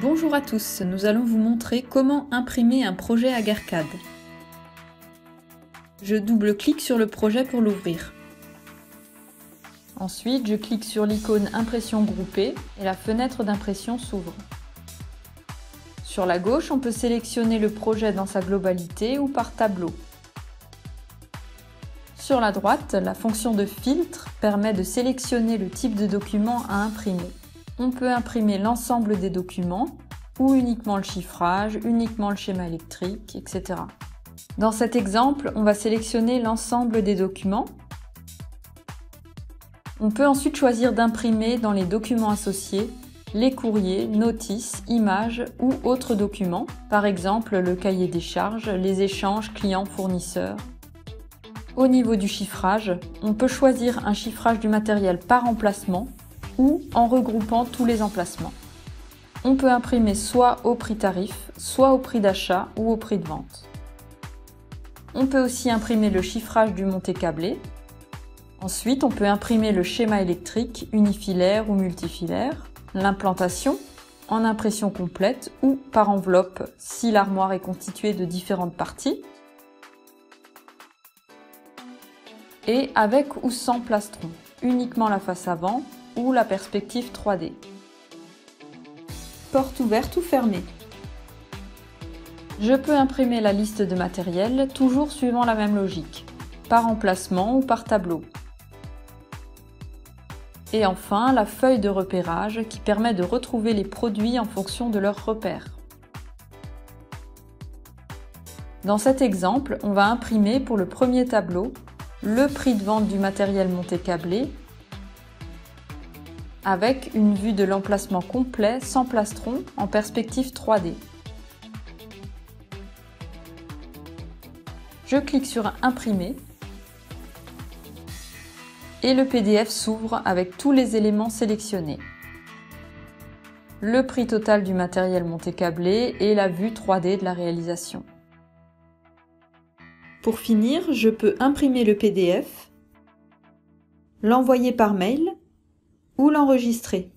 Bonjour à tous, nous allons vous montrer comment imprimer un projet AGARCAD. Je double-clique sur le projet pour l'ouvrir. Ensuite, je clique sur l'icône Impression groupée et la fenêtre d'impression s'ouvre. Sur la gauche, on peut sélectionner le projet dans sa globalité ou par tableau. Sur la droite, la fonction de filtre permet de sélectionner le type de document à imprimer. On peut imprimer l'ensemble des documents ou uniquement le chiffrage, uniquement le schéma électrique, etc. Dans cet exemple, on va sélectionner l'ensemble des documents. On peut ensuite choisir d'imprimer dans les documents associés les courriers, notices, images ou autres documents, par exemple le cahier des charges, les échanges clients-fournisseurs. Au niveau du chiffrage, on peut choisir un chiffrage du matériel par emplacement ou en regroupant tous les emplacements. On peut imprimer soit au prix tarif, soit au prix d'achat ou au prix de vente. On peut aussi imprimer le chiffrage du monté câblé. Ensuite, on peut imprimer le schéma électrique unifilaire ou multifilaire, l'implantation en impression complète ou par enveloppe si l'armoire est constituée de différentes parties, et avec ou sans plastron, uniquement la face avant ou la perspective 3D. Porte ouverte ou fermée. Je peux imprimer la liste de matériel, toujours suivant la même logique, par emplacement ou par tableau. Et enfin, la feuille de repérage qui permet de retrouver les produits en fonction de leurs repères. Dans cet exemple, on va imprimer pour le premier tableau le prix de vente du matériel monté câblé avec une vue de l'emplacement complet sans plastron en perspective 3D. Je clique sur Imprimer et le PDF s'ouvre avec tous les éléments sélectionnés. Le prix total du matériel monté câblé et la vue 3D de la réalisation. Pour finir, je peux imprimer le PDF, l'envoyer par mail ou l'enregistrer.